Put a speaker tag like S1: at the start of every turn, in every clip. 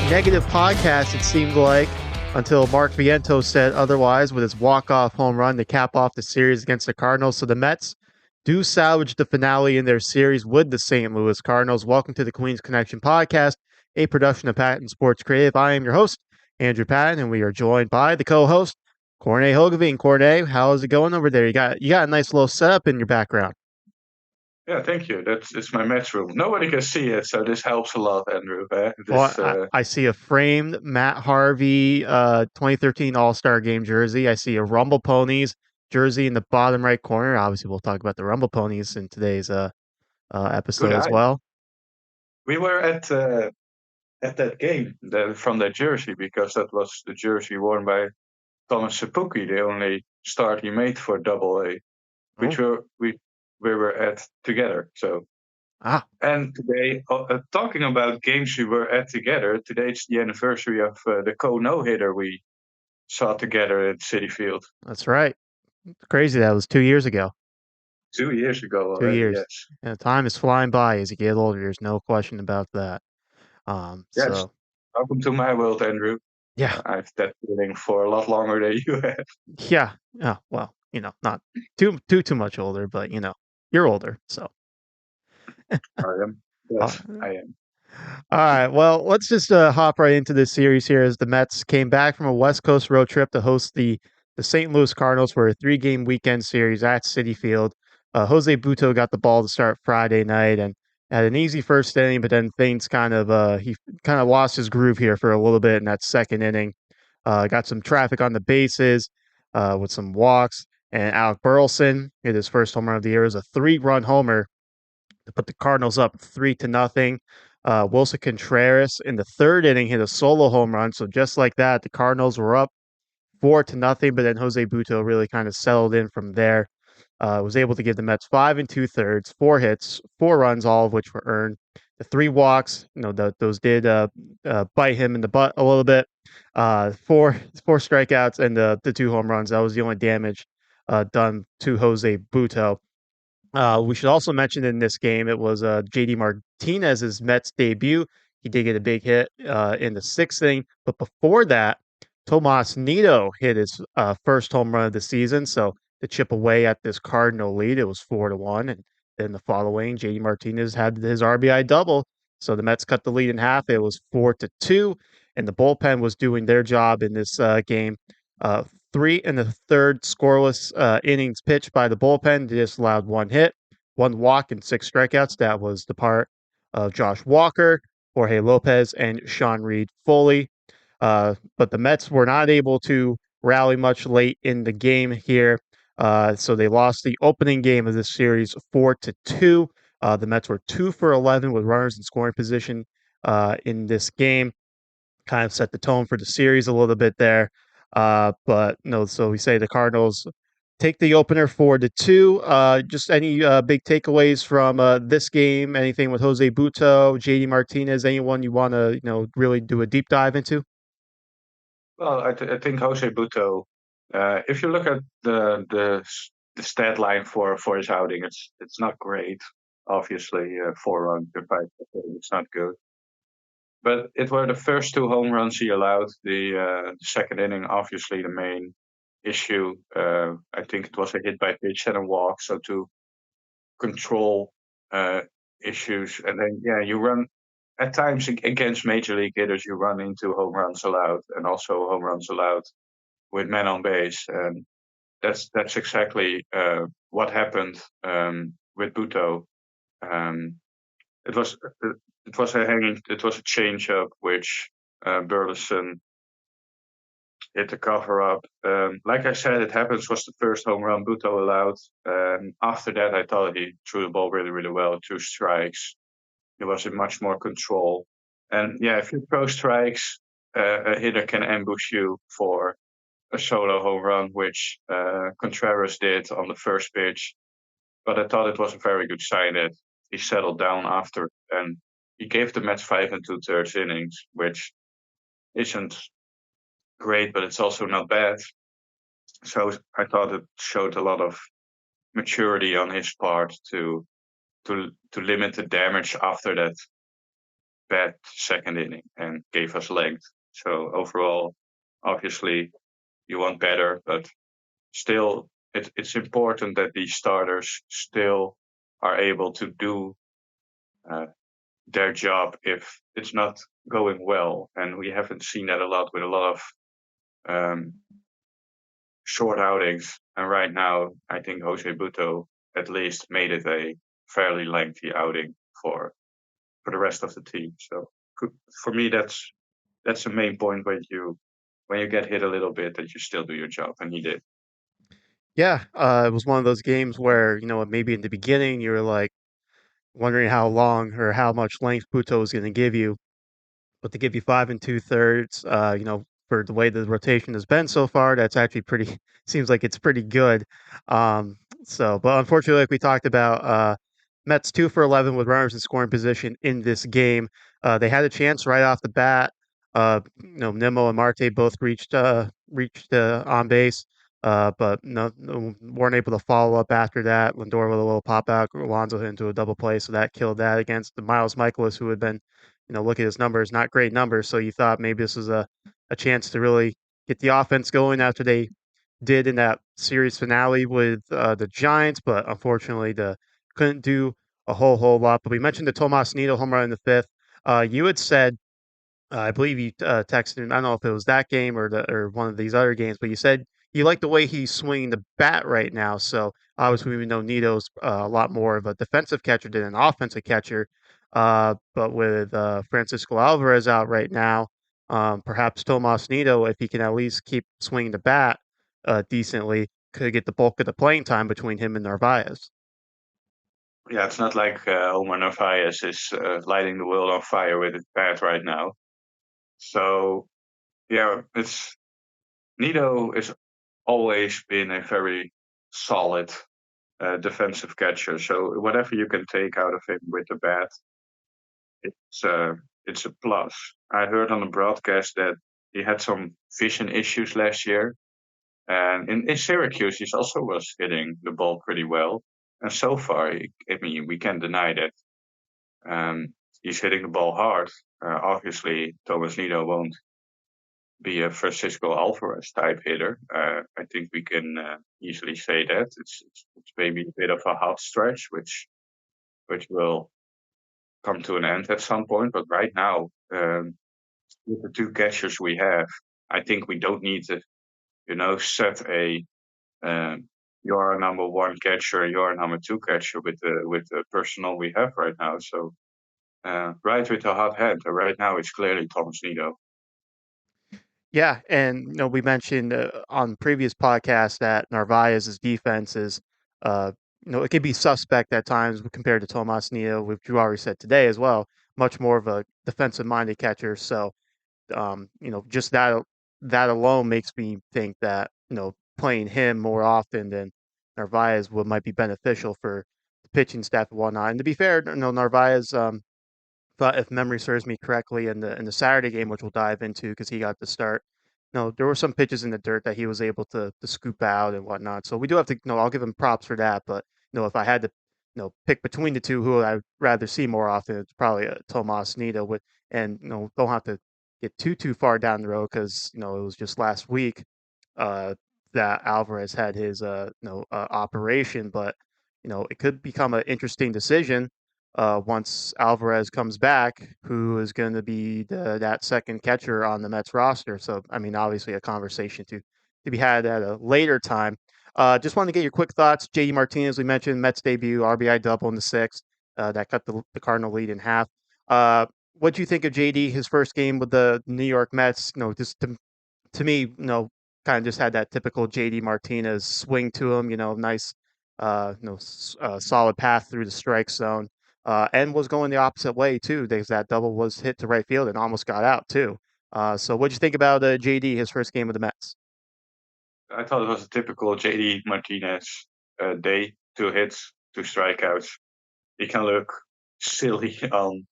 S1: negative podcast, it seemed like, until Mark Vientos said otherwise with his walk-off home run to cap off the series against the Cardinals. So the Mets do salvage the finale in their series with the St. Louis Cardinals. Welcome to the Queens Connection podcast, a production of Patton Sports Creative. I am your host, Andrew Patton, and we are joined by the co-host, Corne Hogeveen. Corne, how is it going over there? You got a nice little setup in your background.
S2: Yeah, thank you. It's my match room. Nobody can see it, so this helps a lot, Andrew.
S1: Well, I see a framed Matt Harvey 2013 All-Star Game jersey. I see a Rumble Ponies jersey in the bottom right corner. Obviously, we'll talk about the Rumble Ponies in today's
S2: Good
S1: episode as
S2: eye.
S1: well.
S2: We were at that game from that jersey because that was the jersey worn by Thomas Sapuki, the only start he made for Double A,
S1: Oh,
S2: which we were at together. So
S1: ah,
S2: and today, talking about games we were at together, today it's the anniversary of the no hitter we saw together at City Field
S1: that's right. Crazy that was 2 years ago.
S2: 2 years ago
S1: 2 years.
S2: already. Yes.
S1: And time is flying by as you get older. There's no question about that.
S2: Yes.
S1: So
S2: Welcome to my world, Andrew.
S1: yeah,
S2: I've that feeling for a lot longer than you have.
S1: yeah, yeah. Well, not too much older, but you're older, so.
S2: I am.
S1: Uh,
S2: Yes, I am.
S1: All right. Well, let's just hop right into this series here as the Mets came back from a West Coast road trip to host the St. Louis Cardinals for a 3-game weekend series at Citi Field. Jose Butto got the ball to start Friday night and had an easy first inning, but then things he kind of lost his groove here for a little bit in that second inning. Got some traffic on the bases with some walks, and Alec Burleson hit his first home run of the year. It was a 3-run homer to put the Cardinals up 3-0. Wilson Contreras in the third inning hit a solo home run. So just like that, the Cardinals were up 4-0. But then Jose Butto really kind of settled in from there. Was able to give the Mets 5 2/3, 4 hits, 4 runs, all of which were earned. The 3 walks, those did bite him in the butt a little bit. Four strikeouts and the 2 home runs. That was the only damage done to Jose Butto. We should also mention in this game it was JD Martinez's Mets debut. He did get a big hit in the sixth inning, but before that, Tomas Nido hit his first home run of the season. So to chip away at this Cardinal lead, it was 4-1, and then the following, JD Martinez had his RBI double. So the Mets cut the lead in half. It was 4-2, and the bullpen was doing their job in this game. Uh, 3 1/3 scoreless innings pitched by the bullpen. They just allowed 1 hit, 1 walk, and 6 strikeouts. That was the part of Josh Walker, Jorge Lopez, and Sean Reed Foley. But the Mets were not able to rally much late in the game here. So they lost the opening game of this series 4-2. The Mets were 2 for 11 with runners in scoring position in this game. Kind of set the tone for the series a little bit there. But no, so we say the Cardinals take the opener 4-2. Just any big takeaways from this game? Anything with Jose Butto, JD Martinez? Anyone you want to really do a deep dive into?
S2: Well, I think Jose Butto. If you look at the stat line for his outing, it's not great. Obviously, 4 runs, 5. It's not good. But it were the first 2 home runs he allowed. The second inning, obviously, the main issue. I think it was a hit by pitch and a walk. So to control issues, and then yeah, you run at times against major league hitters. You run into home runs allowed, and also home runs allowed with men on base, and that's exactly what happened with Buto. Um, it was it was a change up which Burleson hit the cover up. Like I said, it happens was the first home run Buto allowed. After that, I thought he threw the ball really, really well. 2 strikes. He was in much more control. And yeah, if you throw strikes, a hitter can ambush you for a solo home run, which Contreras did on the first pitch. But I thought it was a very good sign that he settled down after, and he gave the Mets 5 2/3 innings, which isn't great, but it's also not bad. So I thought it showed a lot of maturity on his part to limit the damage after that bad second inning and gave us length. So overall, obviously, you want better, but still, it's important that these starters still are able to do uh, their job if it's not going well. And we haven't seen that a lot with a lot of um, short outings. And right now, I think Jose Buto at least made it a fairly lengthy outing for the rest of the team. So for me, that's the main point when you get hit a little bit that you still do your job, and he did.
S1: Yeah, it was one of those games where, maybe in the beginning you were like wondering how long or how much length Puto was going to give you, but to give you 5 and 2/3, for the way the rotation has been so far, that's actually pretty, seems like it's pretty good. But unfortunately, like we talked about, Mets 2 for 11 with runners in scoring position in this game. They had a chance right off the bat. Nimmo and Marte both reached on base, but no, weren't able to follow up after that. Lindor with a little pop out, Alonso hit into a double play, so that killed that against the Miles Michaelis, who had been, look at his numbers, not great numbers. So you thought maybe this was a chance to really get the offense going after they did in that series finale with the Giants, but unfortunately, the couldn't do a whole lot. But we mentioned the Tomas Nido home run in the fifth. You had said, I believe you texted him. I don't know if it was that game or one of these other games, but you said you like the way he's swinging the bat right now. So obviously, we know Nito's a lot more of a defensive catcher than an offensive catcher. But with Francisco Alvarez out right now, perhaps Tomas Nito, if he can at least keep swinging the bat decently, could get the bulk of the playing time between him and Narvaez.
S2: Yeah, it's not like Omar Narvaez is lighting the world on fire with his bat right now. So yeah, it's Nido has always been a very solid defensive catcher. So whatever you can take out of him with the bat, it's uh, it's a plus. I heard on the broadcast that he had some vision issues last year, and in Syracuse, he also was hitting the ball pretty well. And so far, I mean, we can't deny that he's hitting the ball hard. Obviously, Thomas Nido won't be a Francisco Alvarez type hitter. I think we can easily say that it's maybe a bit of a hot stretch, which will come to an end at some point. But right now, with the two catchers we have, I think we don't need to, set a you're a number one catcher, you're a number two catcher with the personnel we have right now. So right with the hot hand, right now it's clearly Thomas Nido.
S1: Yeah, and we mentioned on previous podcasts that Narvaez's defense is, uh, it can be suspect at times compared to Tomas Neo, which you already said today as well. Much more of a defensive-minded catcher. So, just that alone makes me think that playing him more often than Narvaez would might be beneficial for the pitching staff and whatnot. And to be fair, Narvaez. But if memory serves me correctly, in the Saturday game, which we'll dive into because he got the start, there were some pitches in the dirt that he was able to scoop out and whatnot. So we do have to, I'll give him props for that. But if I had to, pick between the two, who I'd rather see more often, it's probably Tomas Nida. And don't have to get too far down the road because it was just last week uh, that Alvarez had his operation, but it could become an interesting decision once Alvarez comes back, who is going to be that second catcher on the Mets roster. So, I mean, obviously, a conversation to be had at a later time. Just wanted to get your quick thoughts. JD Martinez, we mentioned Mets debut, RBI double in the sixth. That cut the Cardinal lead in half. What do you think of JD, his first game with the New York Mets? Just to me, kind of just had that typical JD Martinez swing to him. Nice, solid path through the strike zone, and was going the opposite way too. Because that double was hit to right field and almost got out too. So, what'd you think about JD, his first game with the Mets?
S2: I thought it was a typical JD Martinez day. Two hits, two strikeouts. He can look silly on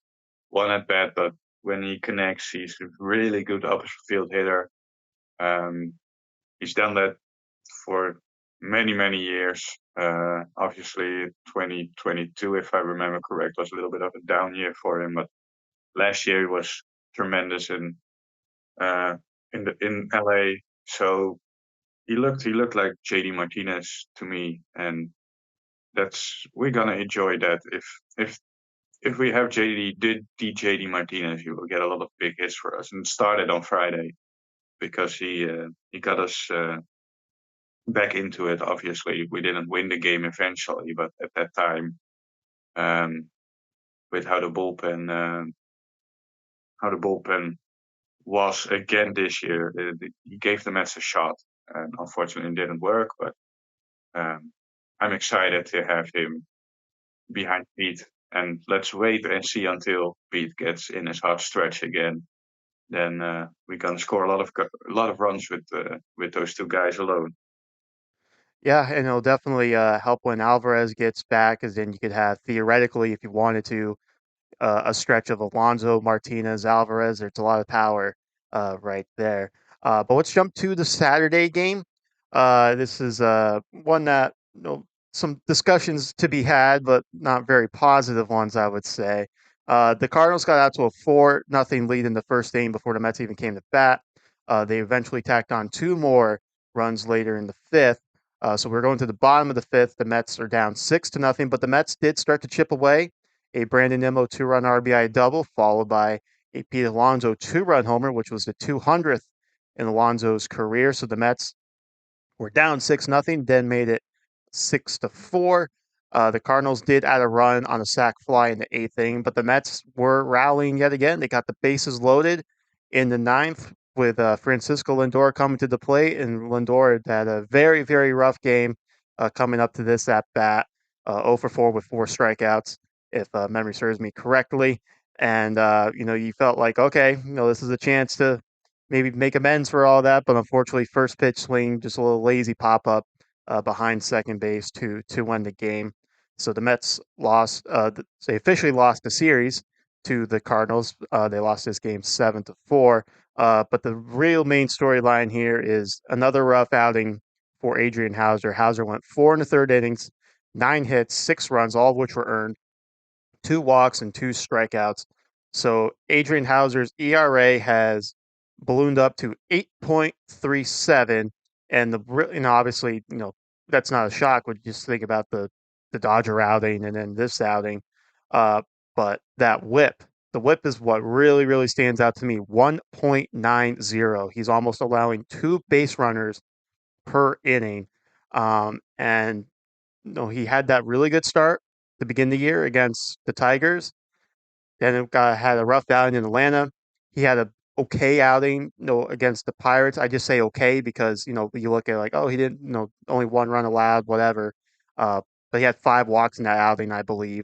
S2: one at bat, but when he connects, he's a really good opposite field hitter. Um, he's done that for many years. Obviously, 2022, if I remember correct, was a little bit of a down year for him, but Last year he was tremendous uh, in LA. So he looked like JD Martinez to me, and that's we're gonna enjoy that. If we have JD Martinez, he will get a lot of big hits for us. And it started on Friday because he got us back into it. Obviously, we didn't win the game eventually, but at that time, um, with how the bullpen was again this year, he gave the Mets a shot, and unfortunately, it didn't work. But um, I'm excited to have him behind Pete, and let's wait and see until Pete gets in his hot stretch again. Then we're gonna score a lot of runs with those two guys alone.
S1: Yeah, and it'll definitely help when Alvarez gets back, because then you could have theoretically, if you wanted to, a stretch of Alonso, Martinez, Alvarez. There's a lot of power right there. But let's jump to the Saturday game. This is one that some discussions to be had, but not very positive ones, I would say. The Cardinals got out to a 4-0 lead in the first inning before the Mets even came to bat. They eventually tacked on two more runs later in the fifth. So we're going to the bottom of the fifth. The Mets are down 6-0, but the Mets did start to chip away. A Brandon Nimmo two-run RBI double, followed by a Pete Alonso two-run homer, which was the 200th in Alonso's career. So the Mets were down 6-0, then made it 6-4. The Cardinals did add a run on a sac fly in the eighth inning, but the Mets were rallying yet again. They got the bases loaded in the ninth with Francisco Lindor coming to the plate, and Lindor had a very, very rough game coming up to this at bat, 0 for 4 with four strikeouts, if memory serves me correctly. And you felt like, okay, this is a chance to maybe make amends for all that, but unfortunately, first pitch swing, just a little lazy pop up behind second base to win the game. So the Mets lost. They officially lost the series to the Cardinals. They lost this game 7-4. But the real main storyline here is another rough outing for Adrian Houser. Houser went four in the third innings, 9 hits, 6 runs, all of which were earned, 2 walks and 2 strikeouts. So Adrian Hauser's ERA has ballooned up to 8.37, and obviously that's not a shock when you just think about the Dodger outing and then this outing. Uh, but the WHIP is what really really stands out to me. 1.90. He's almost allowing two base runners per inning, and he had that really good start to begin the year against the Tigers. Then it had a rough outing in Atlanta. He had a okay outing, against the Pirates. I just say okay because you look at like, oh, he didn't, only one run allowed, whatever. Uh, but he had 5 walks in that outing, I believe.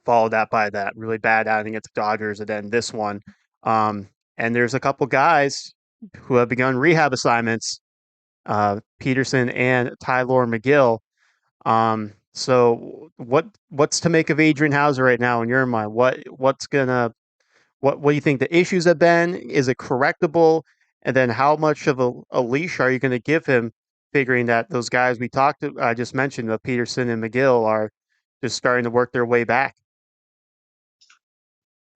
S1: Followed that by that really bad outing against the Dodgers, and then this one. Um, and there's a couple guys who have begun rehab assignments, Peterson and Tyler McGill. So what's to make of Adrian Hauser right now in your mind? What do you think the issues have been? Is it correctable? And then how much of a leash are you going to give him, figuring that those guys I just mentioned, Peterson and McGill, are just starting to work their way back?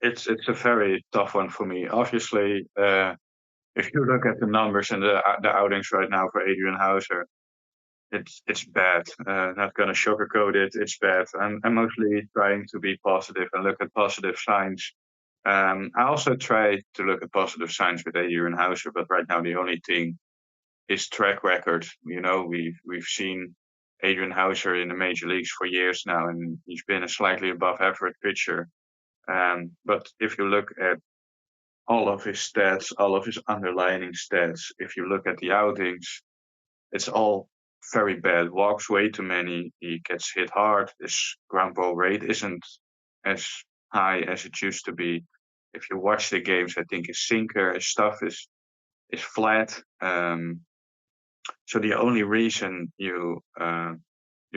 S2: It's a very tough one for me. Obviously, if you look at the numbers and the outings right now for Adrian Houser, it's bad. Not gonna sugarcoat it. It's bad. I'm mostly trying to be positive and look at positive signs. I also try to look at positive signs with Adrian Houser, but right now the only thing is track record. We've seen Adrian Houser in the major leagues for years now, and he's been a slightly above average pitcher. But if you look at all of his stats, all of his underlying stats, if you look at the outings, it's all very bad. Walks way too many. He gets hit hard. His ground ball rate isn't as high as it used to be. If you watch the games, I think his sinker, his stuff is flat. So the only reason you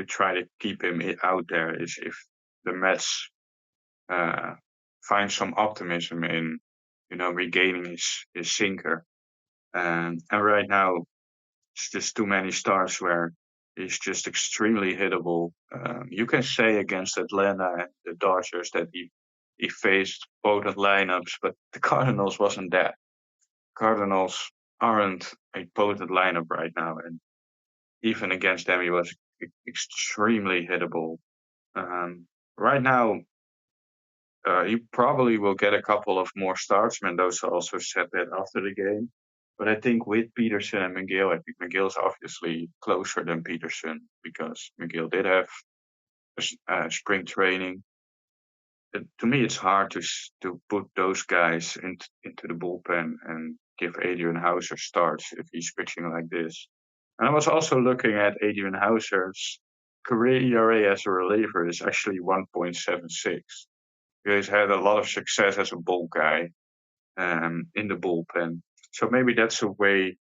S2: try to keep him out there is if the Mets uh, find some optimism in regaining his sinker. And right now it's just too many stars where he's just extremely hittable. You can say against Atlanta and the Dodgers that he he faced potent lineups, but the Cardinals wasn't that. Cardinals aren't a potent lineup right now, and even against them, he was extremely hittable. Right now, he probably will get a couple of more starts. Mendoza also said that after the game. But I think with Peterson and McGill, I think McGill's obviously closer than Peterson because McGill did have spring training. To me, it's hard to put those guys into the bullpen and give Adrian Houser starts if he's pitching like this. And I was also looking at Adrian Houser's career ERA as a reliever is actually 1.76. He's had a lot of success as a ball guy in the bullpen. So maybe that's a way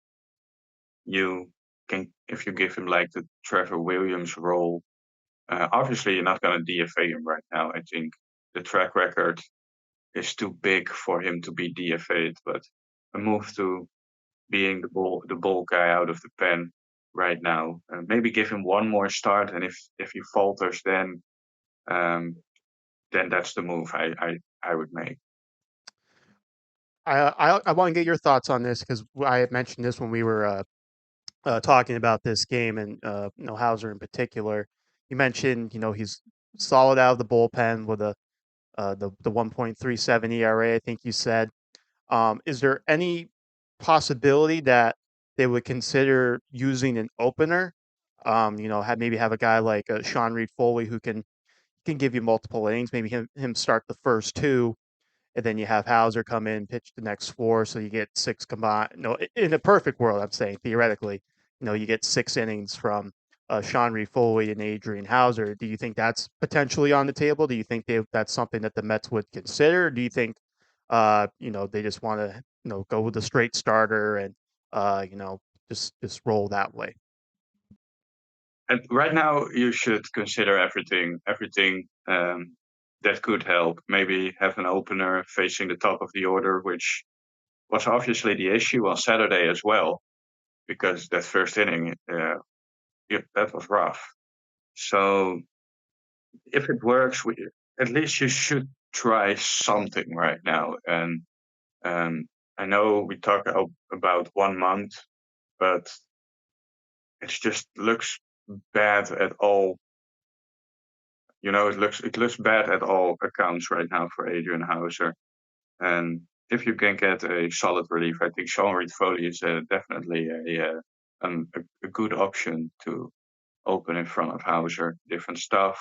S2: you can, if you give him like the Trevor Williams role. Obviously, you're not going to DFA him right now. I think the track record is too big for him to be DFA'd, but a move to being the ball guy out of the pen right now. Maybe give him one more start, and if he falters, um, then that's the move I would make.
S1: I want to get your thoughts on this because I had mentioned this when we were talking about this game and Hauser in particular. You mentioned he's solid out of the bullpen with the 1.37 ERA. I think you said. Is there any possibility that they would consider using an opener? Have a guy like Sean Reed Foley who can give you multiple innings. Maybe him start the first two, and then you have Hauser come in, pitch the next four, so you get six combined. No, in a perfect world, I'm saying theoretically, you get 6 innings from Sean Reed Foley and Adrian Houser. Do you think that's potentially on the table? Do you think that's something that the Mets would consider? Or do you think, they just want to, go with a straight starter and, uh, you know, just roll that way?
S2: And right now, you should consider everything that could help. Maybe have an opener facing the top of the order, which was obviously the issue on Saturday as well, because that first inning, yeah, that was rough. So if it works, at least you should try something right now. And um, I know we talk about 1 month, but it just looks bad at all. It looks bad at all accounts right now for Adrian Houser. And if you can get a solid relief, I think Sean Reed Foley is definitely a good option to open in front of Hauser. Different stuff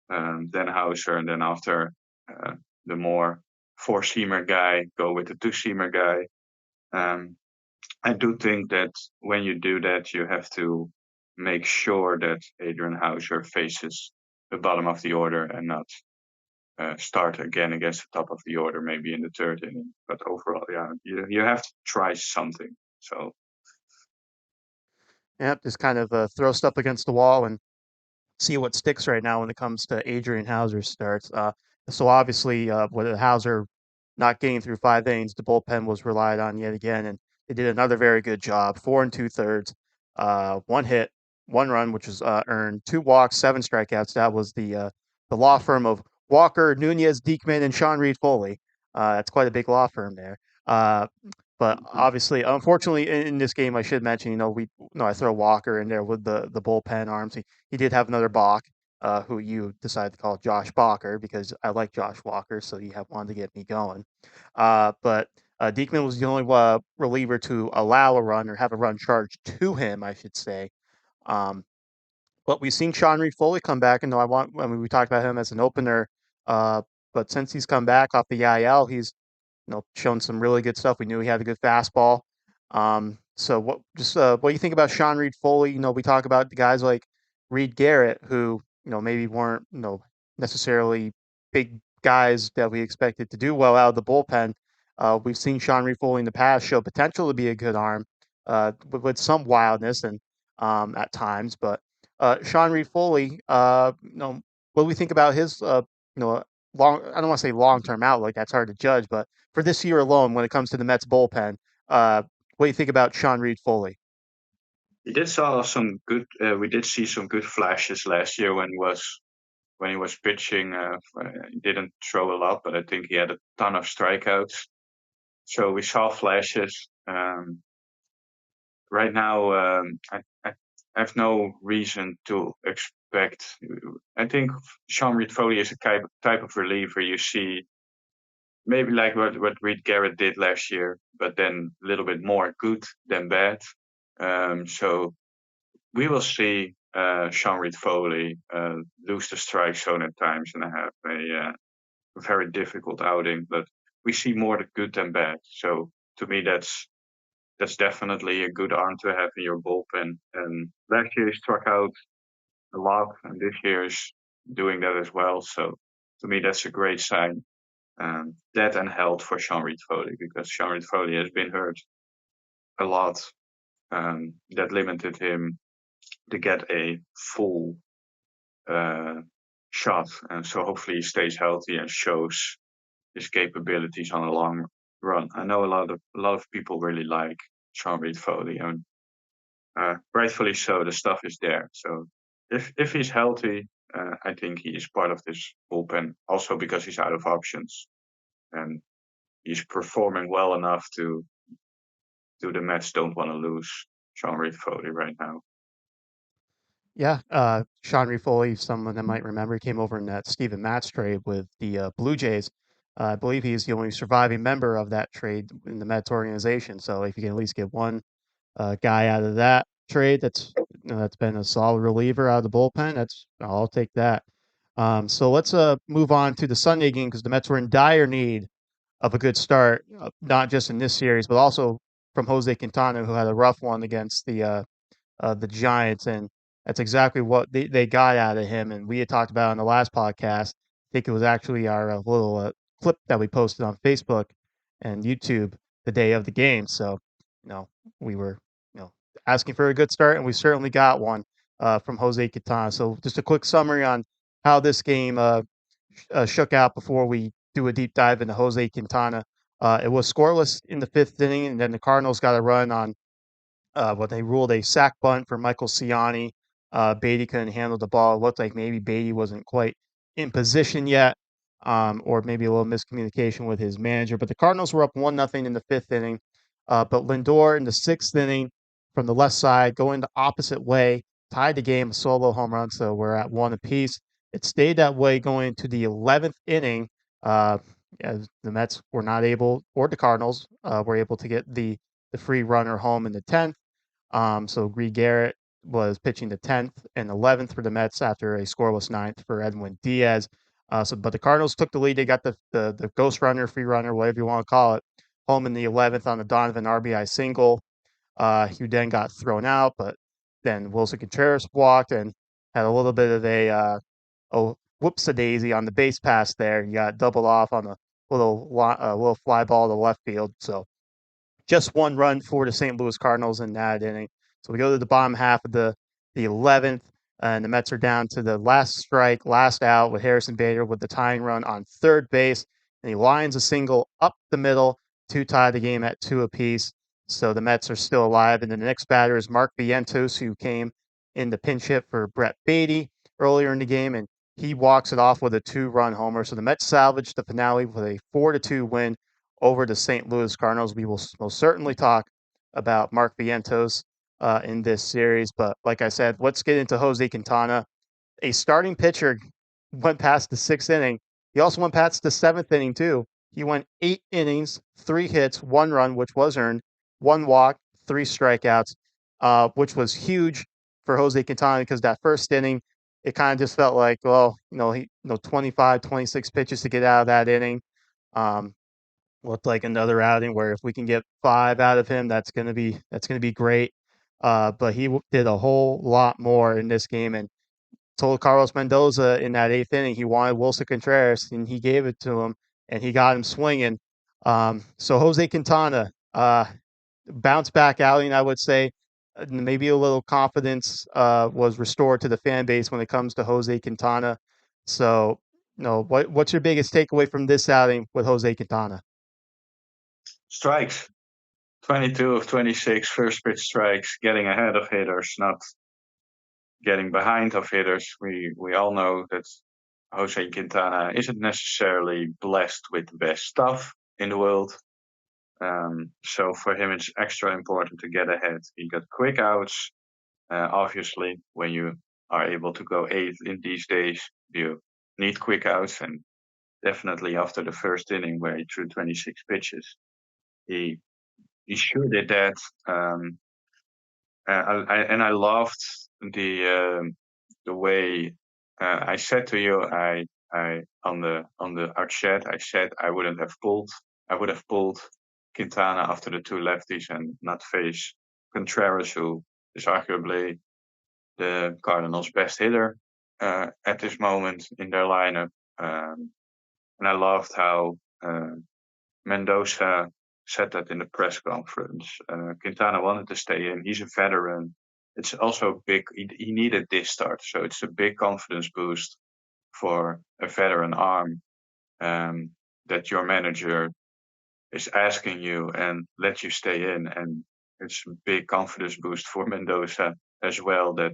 S2: than Hauser, and then after the more four-seamer guy, go with the two-seamer guy. Um, I do think that when you do that, you have to make sure that Adrian Hauser faces the bottom of the order and not start again against the top of the order, maybe in the third inning. But overall, yeah, you have to try something. So
S1: Yeah, just kind of throw stuff against the wall and see what sticks right now when it comes to Adrian Hauser's starts. So obviously, with Hauser not getting through 5 innings, the bullpen was relied on yet again, and they did another very good job. 4 and 2/3, 1 hit, 1 run, which was earned, 2 walks, 7 strikeouts. That was the law firm of Walker, Nunez, Diekman, and Sean Reed Foley. That's quite a big law firm there. But obviously, unfortunately, in this game, I should mention, I throw Walker in there with the bullpen arms. He did have another balk, who you decided to call Josh Balker because I like Josh Walker, so you have wanted to get me going. But Diekman was the only reliever to allow a run or have a run charged to him, I should say. Um, but we've seen Sean Reed Foley come back, and we talked about him as an opener, uh, but since he's come back off the IL, he's shown some really good stuff. We knew he had a good fastball. So what do you think about Sean Reed Foley? We talk about the guys like Reed Garrett, who maybe weren't necessarily big guys that we expected to do well out of the bullpen. We've seen Sean Reed Foley in the past show potential to be a good arm, with some wildness and at times. But Sean Reed Foley, what do we think about his you know long? I don't want to say long term outlook. That's hard to judge, but for this year alone, when it comes to the Mets bullpen, what do you think about Sean Reed Foley?
S2: we did see some good flashes last year when he was pitching, he didn't throw a lot, but I think he had a ton of strikeouts. So we saw flashes. Right now, I have no reason to expect. I think Sean Reed Foley is a type of reliever you see maybe like what Reed Garrett did last year, but then a little bit more good than bad. So we will see Sean Reed Foley lose the strike zone at times and have a very difficult outing, but we see more the good than bad. So to me, that's definitely a good arm to have in your bullpen. And last year he struck out a lot, and this year is doing that as well. So to me, that's a great sign. That and health for Sean Reed Foley, because Sean Reed Foley has been hurt a lot. That limited him to get a full uh, shot, and so hopefully he stays healthy and shows his capabilities on a long run. I know a lot of people really like Sean Reed Foley, and rightfully so. The stuff is there. So if he's healthy, I think he is part of this bullpen. Also because he's out of options and he's performing well enough to the Mets don't want to lose Sean Reed Foley right now.
S1: Yeah, Sean Foley, someone that might remember, came over in that Steven Matz trade with the Blue Jays. I believe he's the only surviving member of that trade in the Mets organization. So if you can at least get one guy out of that trade, that's been a solid reliever out of the bullpen. I'll take that. So let's move on to the Sunday game because the Mets were in dire need of a good start, not just in this series, but also from Jose Quintana, who had a rough one against the Giants, and that's exactly what they got out of him. And we had talked about on the last podcast. I think it was actually our little clip that we posted on Facebook and YouTube the day of the game. So, we were, asking for a good start, and we certainly got one from Jose Quintana. So, just a quick summary on how this game shook out before we do a deep dive into Jose Quintana. It was scoreless in the fifth inning, and then the Cardinals got a run on what they ruled a sack bunt for Michael Ciani. Beatty couldn't handle the ball. It looked like maybe Beatty wasn't quite in position yet, or maybe a little miscommunication with his manager. But the Cardinals were up 1-0 in the fifth inning. But Lindor in the sixth inning from the left side, going the opposite way, tied the game, a solo home run. So we're at one apiece. It stayed that way going to the 11th inning. As the Mets were not able, or the Cardinals were able to get the free runner home in the 10th. So Reed Garrett was pitching the 10th and 11th for the Mets after a scoreless ninth for Edwin Diaz. But the Cardinals took the lead. They got the ghost runner, free runner, whatever you want to call it, home in the 11th on the Donovan RBI single. He then got thrown out, but then Wilson Contreras walked and had a little bit of a whoops-a-daisy on the base pass there. He got doubled off on a little fly ball to left field. So just one run for the St. Louis Cardinals in that inning. So we go to the bottom half of the 11th, and the Mets are down to the last strike, last out with Harrison Bader with the tying run on third base, and he lines a single up the middle to tie the game at two apiece. So the Mets are still alive, and then the next batter is Mark Vientos, who came in the pinch hit for Brett Beatty earlier in the game, and he walks it off with a two-run homer. So the Mets salvaged the finale with a 4-2 win over the St. Louis Cardinals. We will most certainly talk about Mark Vientos in this series. But like I said, let's get into Jose Quintana. A starting pitcher went past the sixth inning. He also went past the seventh inning, too. He went 8 innings, 3 hits, 1 run, which was earned, 1 walk, 3 strikeouts, which was huge for Jose Quintana because that first inning, it kind of just felt like, well, 25, 26 pitches to get out of that inning. Um, Looked like another outing where if we can get 5 out of him, that's gonna be great. But he did a whole lot more in this game and told Carlos Mendoza in that eighth inning he wanted Wilson Contreras, and he gave it to him, and he got him swinging. So Jose Quintana, bounce back outing, I would say. Maybe a little confidence was restored to the fan base when it comes to Jose Quintana. So, what's your biggest takeaway from this outing with Jose Quintana?
S2: Strikes. 22 of 26 first pitch strikes, getting ahead of hitters, not getting behind of hitters. We all know that Jose Quintana isn't necessarily blessed with the best stuff in the world. So for him, it's extra important to get ahead. He got quick outs. Obviously, when you are able to go eighth in these days, you need quick outs. And definitely after the first inning where he threw 26 pitches, he he sure did that. Um, and I loved the way I said to you, I on the our chat, I said I would have pulled Quintana after the two lefties and not face Contreras, who is arguably the Cardinals' best hitter at this moment in their lineup. And I loved how Mendoza said that in the press conference. Quintana wanted to stay in. He's a veteran. It's also big. He needed this start, so it's a big confidence boost for a veteran arm um, that your manager is asking you and let you stay in. And it's a big confidence boost for Mendoza as well that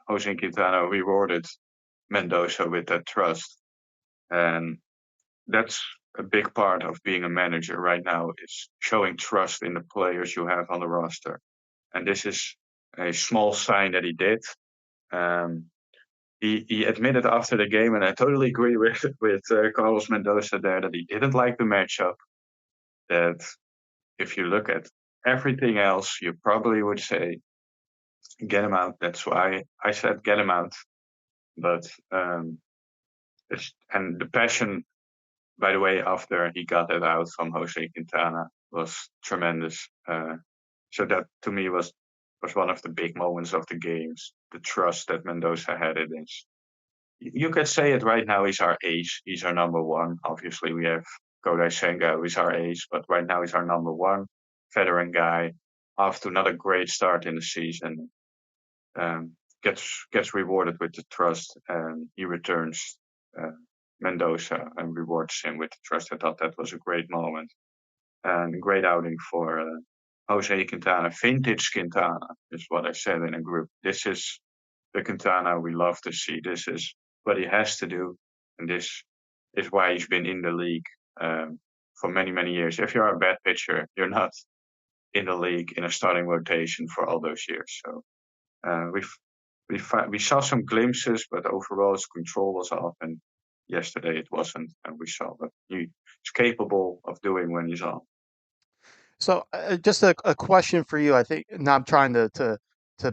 S2: Jose Quintana rewarded Mendoza with that trust. And that's a big part of being a manager right now is showing trust in the players you have on the roster. And this is a small sign that he did. Um, he admitted after the game, and I totally agree with Carlos Mendoza there that he didn't like the matchup. That if you look at everything else, you probably would say get him out. That's why I said get him out. But and the passion, by the way, after he got that out from Jose Quintana was tremendous. So that to me was one of the big moments of the games. The trust that Mendoza had in this. You could say it right now. He's our ace. He's our number one. Obviously, we have Kodai Senga, who is our ace, but right now he's our number one veteran guy. After not a great start in the season, um, gets rewarded with the trust, and he returns uh, Mendoza and rewards him with the trust. I thought that was a great moment and a great outing for Jose Quintana. Vintage Quintana is what I said in a group. This is the Quintana we love to see. This is what he has to do, and this is why he's been in the league for many, many years. If you're a bad pitcher, you're not in the league in a starting rotation for all those years. So we've we saw some glimpses, but overall his control was off, and yesterday it wasn't, and we saw what he's capable of doing when he's on.
S1: So, just a question for you. I think now I'm trying to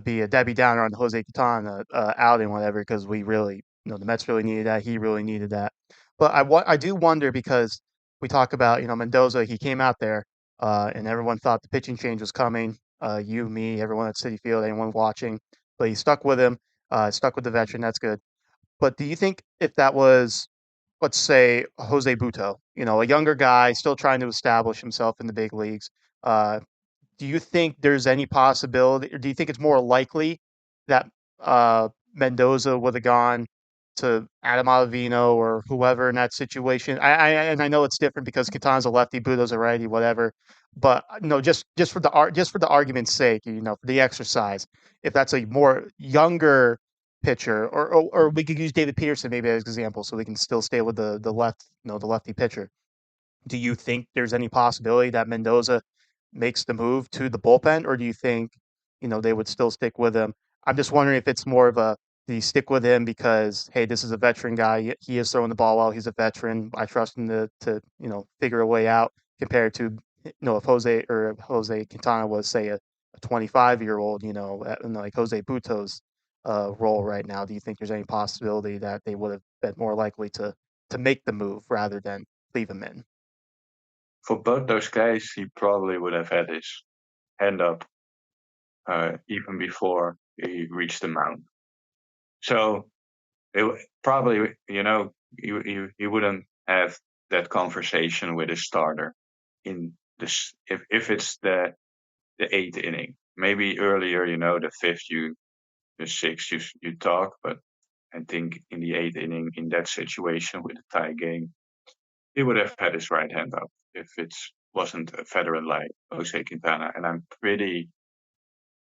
S1: be a Debbie Downer on Jose Quintana outing, whatever, because we really, the Mets really needed that. He really needed that. But I do wonder because we talk about, Mendoza. He came out there, and everyone thought the pitching change was coming. You, me, everyone at Citi Field, anyone watching. But he stuck with him. Stuck with the veteran. That's good. But do you think if that was, let's say, Jose Buto, a younger guy still trying to establish himself in the big leagues, uh, do you think there's any possibility, or do you think it's more likely that Mendoza would have gone to Adam Ottavino or whoever in that situation? And I know it's different because Quintana's a lefty, Budo's a righty, whatever. But no, just for just for the argument's sake, for the exercise, if that's a more younger pitcher, or we could use David Peterson maybe as an example, so we can still stay with the left, the lefty pitcher. Do you think there's any possibility that Mendoza makes the move to the bullpen, or do you think, they would still stick with him? I'm just wondering if it's more of a, do you stick with him because, hey, this is a veteran guy. He is throwing the ball well. He's a veteran. I trust him to figure a way out compared to, if Jose Quintana was, say, a 25-year-old, in like Jose Buto's role right now. Do you think there's any possibility that they would have been more likely to make the move rather than leave him in?
S2: For both those guys, he probably would have had his hand up even before he reached the mound. So probably, you wouldn't have that conversation with a starter in this if it's the eighth inning. Maybe earlier, the fifth, the sixth, you talk, but I think in the eighth inning, in that situation with a tie game, he would have had his right hand up if it wasn't a veteran like Jose Quintana, and I'm pretty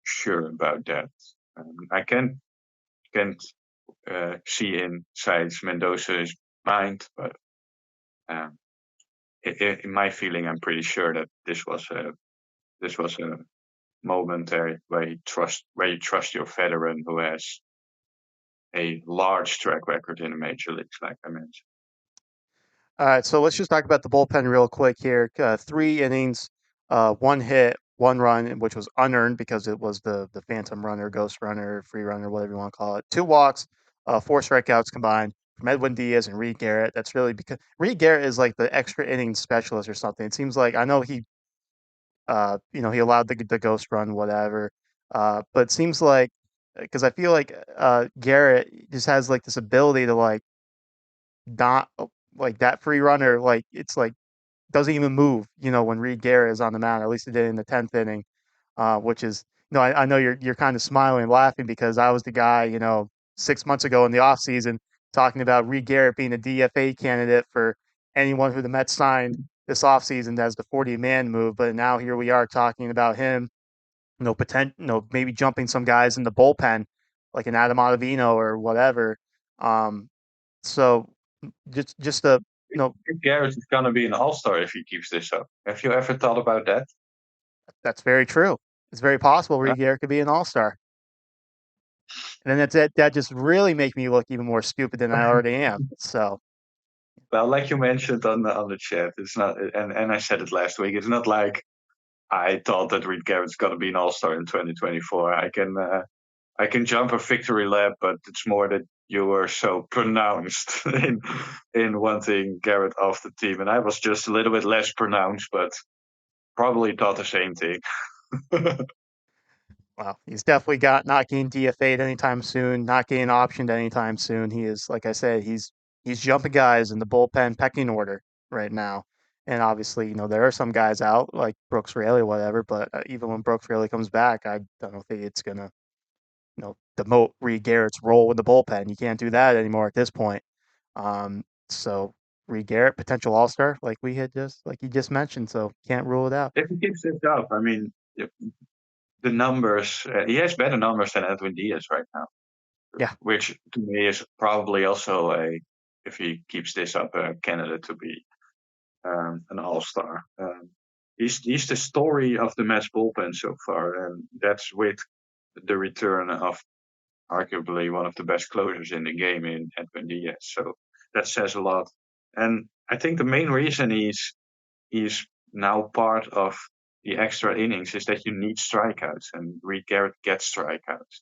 S2: sure about that. I can't see inside Mendoza's mind, but um, in my feeling, I'm pretty sure that this was a momentary where you trust your veteran who has a large track record in the major leagues, like I mentioned.
S1: All right, so let's just talk about the bullpen real quick here. 3 innings, 1 hit, 1 run, which was unearned because it was the phantom runner, ghost runner, free runner, whatever you want to call it. 2 walks, 4 strikeouts combined from Edwin Diaz and Reed Garrett. That's really because Reed Garrett is like the extra inning specialist or something. It seems like I know he allowed the ghost run, whatever. But it seems like because I feel like Garrett just has like this ability to not like that free runner, like it's like doesn't even move, when Reed Garrett is on the mound. At least it did in the 10th inning, which is I know you're kind of smiling and laughing because I was the guy, 6 months ago in the offseason talking about Reed Garrett being a DFA candidate for anyone who the Mets signed this offseason as the 40-man move. But now here we are talking about him, maybe jumping some guys in the bullpen like an Adam Ottavino or whatever. Um, so just a
S2: Garrett is gonna be an all-star if he keeps this up. Have you ever thought about that?
S1: that's very true. It's very possible
S2: Huh?
S1: Reed Garrett could be an all-star. And then that just really make me look even more stupid than I already am. So
S2: Well, like you mentioned on the chat, it's not, and I said it last week. It's not like I thought that Reed Garrett's gonna be an all-star in 2024. I can jump a victory lap, but it's more that you were so pronounced in wanting Garrett off the team, and I was just a little bit less pronounced, but probably thought the same thing.
S1: well, he's definitely got not getting DFA'd anytime soon, not getting optioned anytime soon. He is, like I said, he's jumping guys in the bullpen pecking order right now. And obviously, there are some guys out like Brooks Raley, whatever. But even when Brooks Raley comes back, I don't think it's gonna, demote Reed Garrett's role in the bullpen. You can't do that anymore at this point. So Reed Garrett, potential All Star, like you just mentioned. So can't rule it out.
S2: If he keeps this up, I mean, the numbers, he has better numbers than Edwin Diaz right now,
S1: Yeah.
S2: which to me is probably also if he keeps this up, a candidate to be an all-star. He's the story of the Mets bullpen so far, and that's with the return of arguably one of the best closers in the game in Edwin Diaz. So that says a lot. And I think the main reason he's now part of the extra innings is that you need strikeouts, and Reed Garrett gets strikeouts.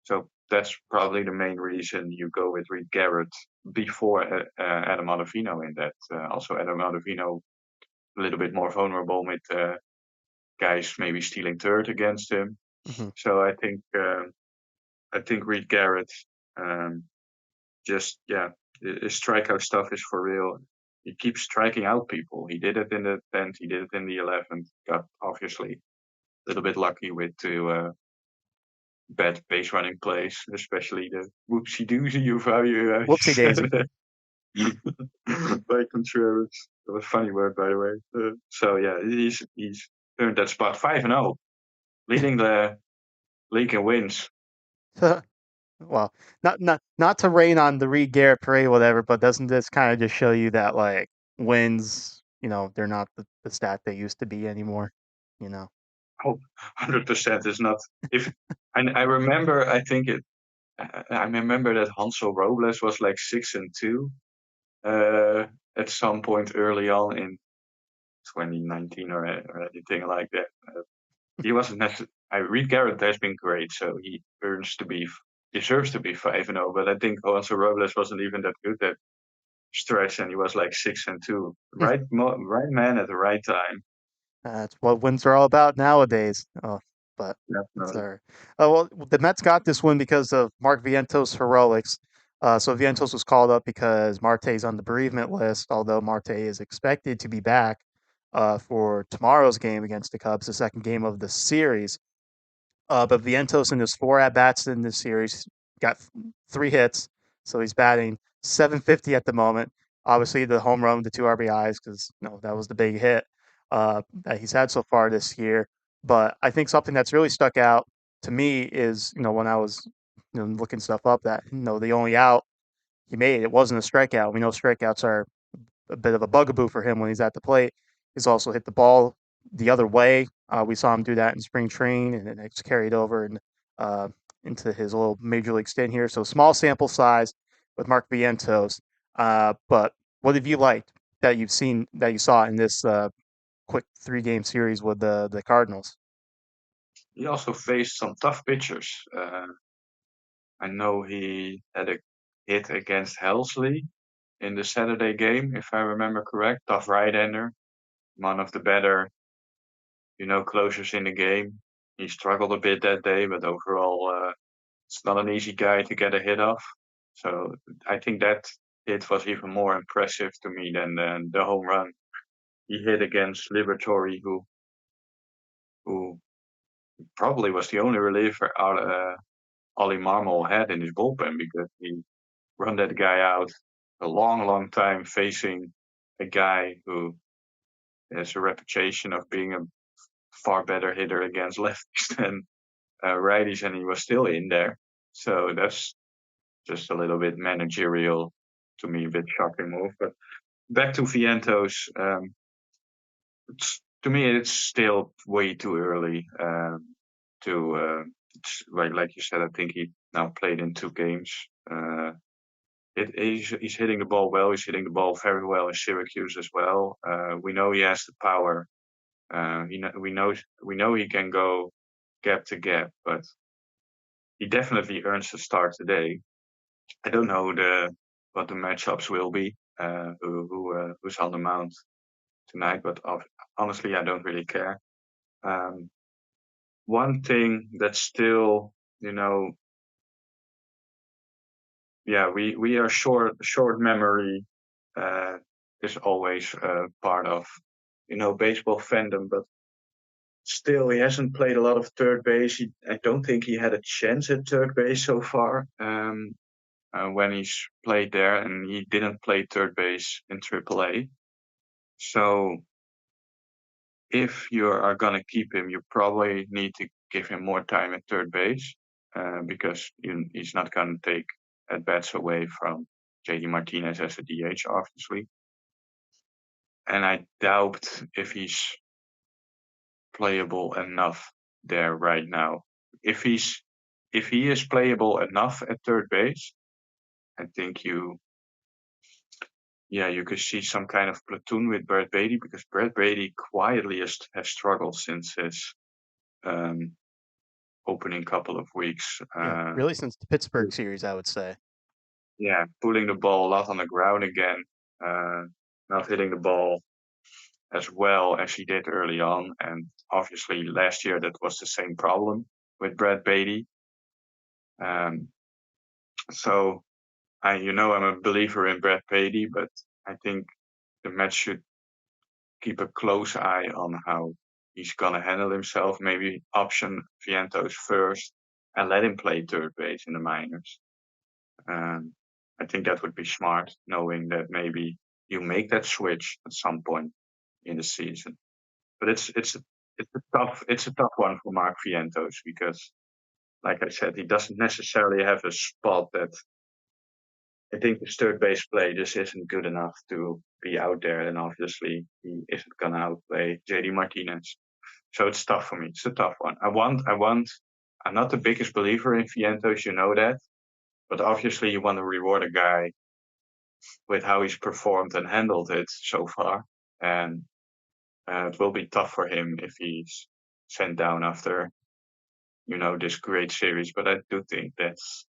S2: So that's probably the main reason you go with Reed Garrett before Adam Ottavino in that. Also, Adam Ottavino a little bit more vulnerable with guys maybe stealing third against him.
S1: Hmm.
S2: So I think Reed Garrett um, just his strikeout stuff is for real. He keeps striking out people. He did it in the 10th. He did it in the 11th. Got obviously a little bit lucky with two bad base running plays, especially the whoopsie doozy of how you
S1: Whoopsie
S2: said
S1: daisy.
S2: it by Contreras. That was a funny word, by the way. So yeah, he's turned that spot 5-0, leading the league in wins.
S1: Well, not to rain on the Reed Garrett parade, whatever, but doesn't this kind of just show you that like wins, they're not the stat they used to be anymore, you know?
S2: 100% is not. If I remember, I remember that Hansel Robles was like 6-2 uh, at some point early on in 2019 or anything like that. He wasn't necessarily. Reed Garrett has been great, so he deserves to be 5-0. But I think Hansel Robles wasn't even that good that stretch, and he was like 6-2. Right man at the right time.
S1: That's what wins are all about nowadays. Oh, but it's
S2: Definitely.
S1: all right. Well, the Mets got this win because of Mark Vientos' heroics. So Vientos was called up because Marte's on the bereavement list, although Marte is expected to be back for tomorrow's game against the Cubs, the second game of the series. But Vientos in his 4 at-bats in this series got 3 hits, so he's batting 750 at the moment. Obviously, the home run, the 2 RBIs, because that was the big hit that he's had so far this year. But I think something that's really stuck out to me is when I was looking stuff up that the only out he made, it wasn't a strikeout. We know strikeouts are a bit of a bugaboo for him when he's at the plate. He's also hit the ball the other way. We saw him do that in spring training, and then it's carried over and uh, into his little major league stint here. So small sample size with Mark Vientos. But what have you liked that you've seen that you saw in this quick 3 game series with the Cardinals?
S2: He also faced some tough pitchers. I know he had a hit against Helsley in the Saturday game, if I remember correct. Tough right-hander, one of the better, closers in the game. He struggled a bit that day, but overall, it's not an easy guy to get a hit off. So I think that hit was even more impressive to me than the home run he hit against Liberatory, who probably was the only reliever Ollie Marmol had in his bullpen because he run that guy out a long, long time facing a guy who has a reputation of being a far better hitter against lefties than righties, and he was still in there. So that's just a little bit managerial to me, a bit shocking move. But back to Vientos, to me, it's still way too early to, like you said, I think he now played in 2 games. He's hitting the ball well. He's hitting the ball very well in Syracuse as well. We know he has the power. We know he can go gap to gap, but he definitely earns the start today. I don't know what the matchups will be. Who's on the mound tonight? But honestly, I don't really care. Um, One thing that's still, yeah, we are short memory uh, is always part of baseball fandom, but still he hasn't played a lot of third base. I don't think he had a chance at third base so far when he's played there, and he didn't play third base in AAA. So if you are gonna keep him, you probably need to give him more time at third base because he's not gonna take at bats away from JD Martinez as a DH, obviously. And I doubt if he's playable enough there right now. If he is playable enough at third base, I think you could see some kind of platoon with Brett Beatty because Brett Beatty quietly has struggled since his um, opening couple of weeks.
S1: Yeah, really since the Pittsburgh series, I would say.
S2: Yeah, pulling the ball a lot on the ground again, uh, not hitting the ball as well as he did early on. And obviously, last year that was the same problem with Brad Beatty. Um, so I'm a believer in Brad Beatty, but I think the Mets should keep a close eye on how he's gonna handle himself. Maybe option Vientos first and let him play third base in the minors. Um, I think that would be smart, knowing that maybe you make that switch at some point in the season. But it's a tough one for Mark Vientos because, like I said, he doesn't necessarily have a spot that I think his third base play just isn't good enough to be out there, and obviously he isn't gonna outplay JD Martinez. So it's tough for me. It's a tough one. I'm not the biggest believer in Vientos, you know that, but obviously you want to reward a guy with how he's performed and handled it so far. And it will be tough for him if he's sent down after, this great series. But I do think that's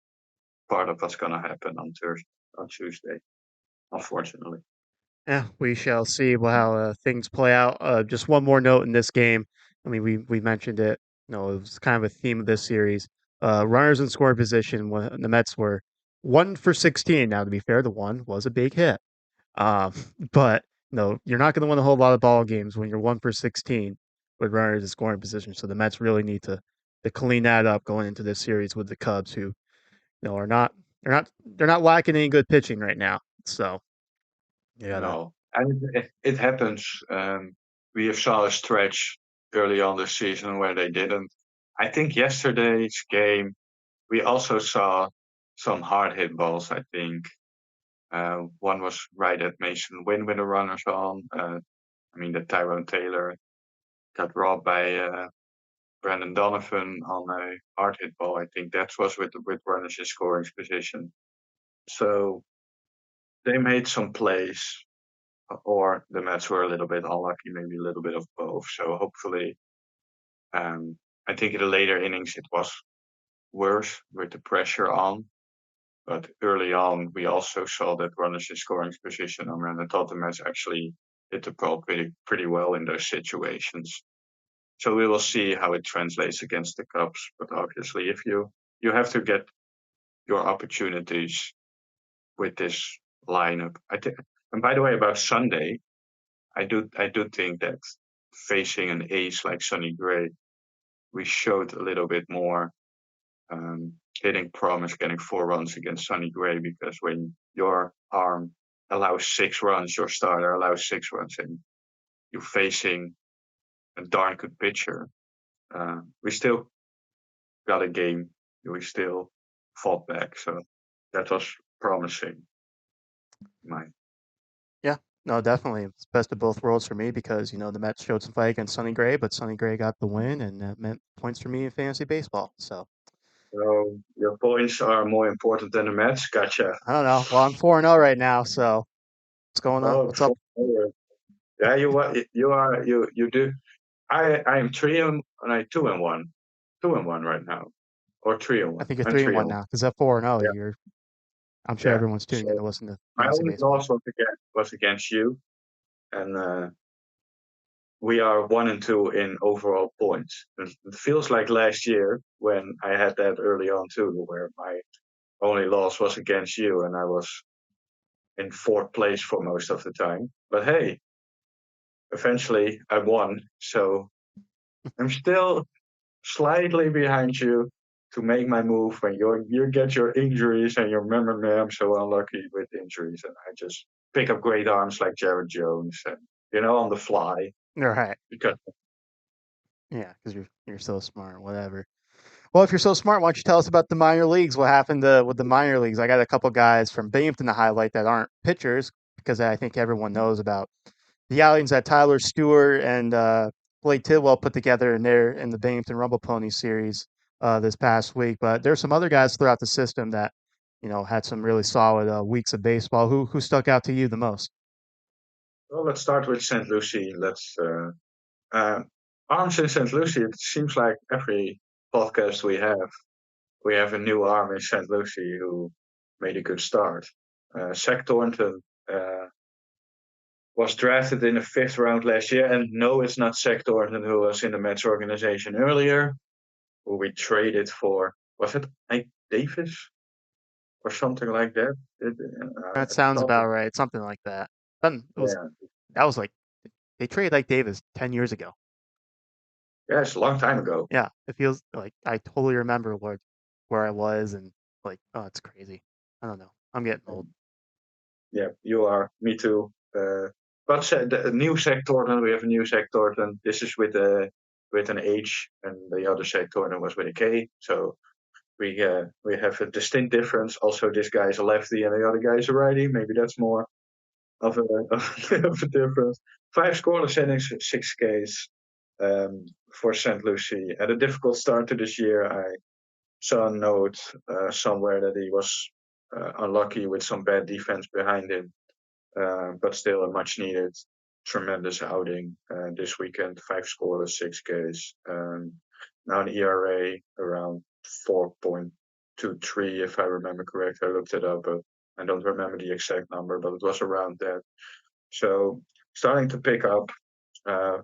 S2: part of what's going to happen on Tuesday, unfortunately.
S1: Yeah, we shall see how things play out. Just one more note in this game. I mean, we mentioned it. It was kind of a theme of this series. Runners in scoring position when the Mets were 1 for 16. Now, to be fair, the one was a big hit. Um, but no, you're not going to win a whole lot of ball games when you're 1 for 16 with runners in scoring position. So the Mets really need to clean that up going into this series with the Cubs, who are not they're not lacking any good pitching right now. So you gotta.
S2: No, and it happens. We have saw a stretch early on this season where they didn't. I think yesterday's game. we also saw some hard hit balls. I think one was right at Mason Wynn with the runners on. I mean, the Tyrone Taylor got robbed by Brandon Donovan on a hard hit ball. I think that was with runners in scoring position. So they made some plays, or the Mets were a little bit unlucky, maybe a little bit of both. So hopefully, um, I think in the later innings it was worse with the pressure on. But early on, we also saw that runners in scoring position. I thought the Mets actually hit the ball pretty well in those situations. So we will see how it translates against the Cubs. But obviously, if you have to get your opportunities with this lineup. I think, and by the way, about Sunday, I do think that facing an ace like Sonny Gray, we showed a little bit more hitting promise, getting 4 runs against Sonny Gray, because when your arm allows 6 runs, your starter allows 6 runs, and you're facing a darn good pitcher, we still got a game. We still fought back, so that was promising. My
S1: Yeah, no, definitely. It's best of both worlds for me because, the Mets showed some fight against Sonny Gray, but Sonny Gray got the win, and that meant points for me in fantasy baseball. So
S2: so your points are more important than the Mets. Gotcha.
S1: I don't know. Well, I'm 4-0 right now. So what's going on?
S2: Oh,
S1: What's up?
S2: yeah, you do. I am 2-1, 2-1 right now, or three and
S1: I
S2: one.
S1: think you're
S2: I'm
S1: three and
S2: three
S1: one
S2: and one.
S1: now because at 4-0,
S2: Yeah,
S1: I'm sure
S2: yeah.
S1: everyone's tuning in
S2: So
S1: to listen to
S2: my
S1: fantasy
S2: only
S1: baseball.
S2: loss was against you, and we are 1-2 in overall points. It feels like last year when I had that early on too, where my only loss was against you, and I was in fourth place for most of the time. But hey, eventually I won, so I'm still slightly behind you to make my move when you get your injuries and you remember me, I'm so unlucky with injuries, and I just pick up great arms like Jared Jones, and on the fly,
S1: All right.
S2: because
S1: Yeah, because you're so smart. Whatever. Well, if you're so smart, why don't you tell us about the minor leagues? What happened with the minor leagues? I got a couple guys from Binghamton to highlight that aren't pitchers because I think everyone knows about the outings that Tyler Stewart and Blake Tidwell put together in the Binghamton Rumble Pony series this past week. But there's some other guys throughout the system that had some really solid weeks of baseball. Who stuck out to you the most?
S2: well, let's start with St. Lucie. Let's uh, arms in St. Lucie. It seems like every podcast we have a new arm in St. Lucie who made a good start. Zach Thornton was drafted in the fifth round last year, and no, it's not Zach Thornton who was in the Mets organization earlier, who we traded for. Was it Ike Davis or something like that?
S1: That
S2: I
S1: sounds
S2: thought,
S1: about right. Something like that. Then
S2: yeah,
S1: that was like they traded like Davis 10 years ago.
S2: yeah, it's a long time ago.
S1: Yeah, it feels like I totally remember where I was and like, oh, it's crazy. I don't know. I'm getting old.
S2: Yeah, you are. Me too. But the new Zach Thornton, we have a new Zach Thornton. This is with an H, and the other Zach Thornton was with a K. So we have a distinct difference. Also, this guy is a lefty, and the other guy is a righty. Maybe that's more of a of a difference. 5 scoreless innings, 6 Ks for St. Lucie. Had a difficult start to this year. I saw a note somewhere that he was unlucky with some bad defense behind him, but still a much needed, tremendous outing this weekend. 5 scoreless, 6 Ks. Now an ERA around 4.23, if I remember correct. I looked it up, but I don't remember the exact number, but it was around that. So starting to pick up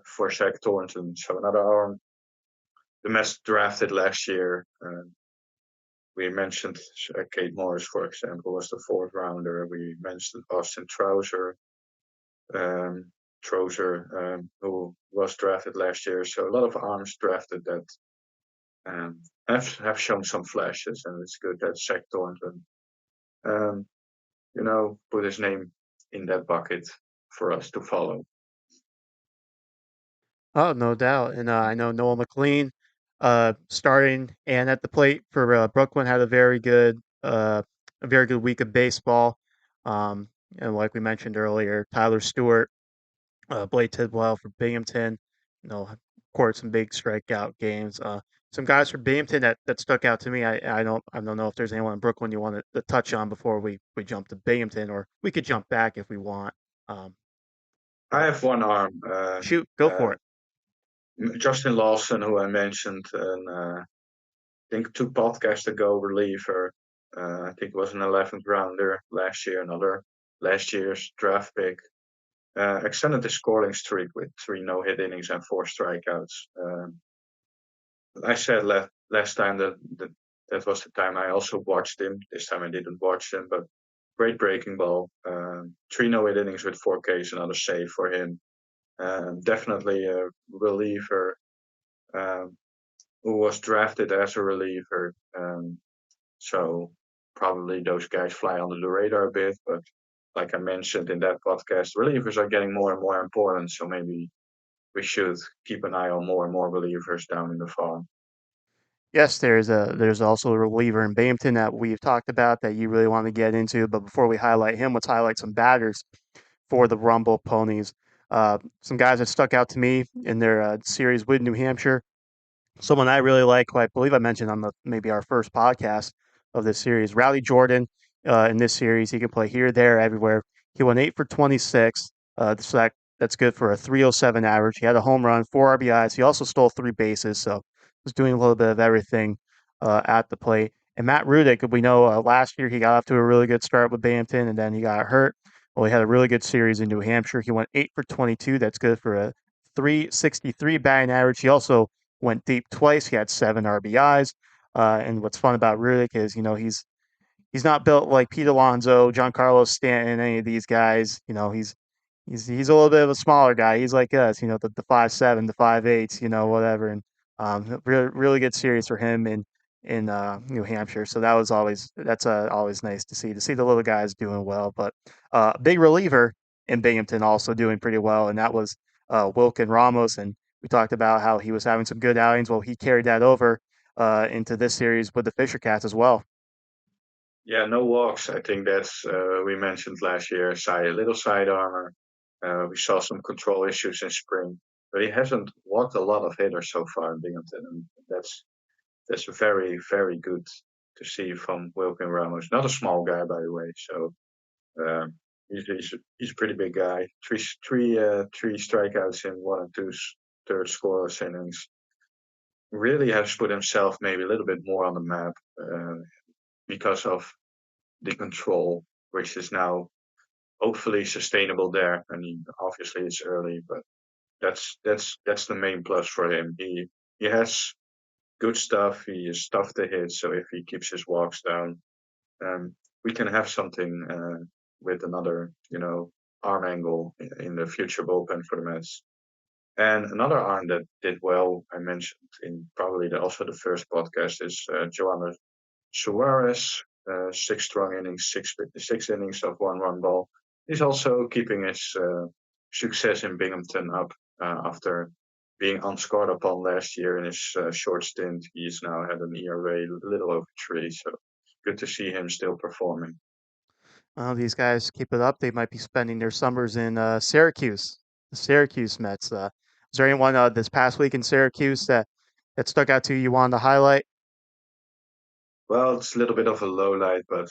S2: for Zach Thornton. So another arm. The Mets drafted last year. We mentioned Kate Morris, for example, was the fourth rounder. We mentioned Austin um, Trouser, who was drafted last year. So a lot of arms drafted that have shown some flashes, and it's good that Zach Thornton, um, put his name in that bucket for us to follow.
S1: Oh, no doubt. And I know Noah McLean. starting and at the plate for Brooklyn had a very good week of baseball. Um, and like we mentioned earlier, Tyler Stewart, Blade Tidwell for Binghamton, scored some big strikeout games. Some guys for Binghamton that stuck out to me. I don't know if there's anyone in Brooklyn you want to touch on before we jump to Binghamton, or we could jump back if we want. Um,
S2: I have one arm.
S1: Shoot, go
S2: Uh,
S1: for it.
S2: Justin Lawson, who I mentioned, and I think 2 podcasts ago, reliever. I think it was an 11th rounder last year, another last year's draft pick. Extended the scoring streak with 3 no-hit innings and 4 strikeouts. I said last time that was the time I also watched him. This time I didn't watch him, but great breaking ball. 3 no-hit innings with 4 Ks, another save for him. Definitely a reliever um, who was drafted as a reliever. So probably those guys fly under the radar a bit, but like I mentioned in that podcast, relievers are getting more and more important. So maybe we should keep an eye on more and more relievers down in the farm.
S1: Yes, there's also a reliever in Binghamton that we've talked about that you really want to get into. But before we highlight him, let's highlight some batters for the Rumble Ponies. Some guys that stuck out to me in their series with New Hampshire. Someone I really like, who I believe I mentioned on maybe our first podcast of this series, Rowdy Jordan. In this series, he can play here, there, everywhere. He went 8 for 26. That's good for a 307 average. He had a home run, 4 RBIs. He also stole 3 bases, so was doing a little bit of everything at the plate. And Matt Rudick, we know last year he got off to a really good start with Binghamton, and then he got hurt. Well, he had a really good series in New Hampshire. He went 8 for 22. That's good for a 363 batting average. He also went deep twice. He had 7 RBIs. And what's fun about Rudick is, he's not built like Pete Alonso, Giancarlo Stanton, any of these guys. He's a little bit of a smaller guy. He's like us, the 5'7", the 5'8", whatever. And really good series for him in New Hampshire. So that's always nice to see the little guys doing well. But big reliever in Binghamton also doing pretty well, and that was Wilkin Ramos. And we talked about how he was having some good outings. Well, he carried that over into this series with the Fisher Cats as well.
S2: Yeah, no walks. I think that's we mentioned last year. A little side armor. We saw some control issues in spring, but he hasn't walked a lot of hitters so far in Binghamton, and that's very very good to see from Wilkin Ramos. Not a small guy, by the way. So he's a pretty big guy. Three strikeouts in 1 and 2 third scoreless innings. Really has put himself maybe a little bit more on the map because of the control, which is now hopefully sustainable there. I mean, obviously it's early, but that's the main plus for him. He has good stuff. He is tough to hit, so if he keeps his walks down, we can have something with another, arm angle in the future bullpen for the Mets. And another arm that did well, I mentioned in probably also the first podcast, is Joanna Suarez. 6 strong innings, six innings of 1 run ball. He's also keeping his success in Binghamton up after being unscored upon last year in his short stint. He's now had an ERA a little over 3, so good to see him still performing.
S1: These guys keep it up. They might be spending their summers in Syracuse, the Syracuse Mets. Is there anyone this past week in Syracuse that stuck out to you wanted to highlight?
S2: Well, it's a little bit of a low light, but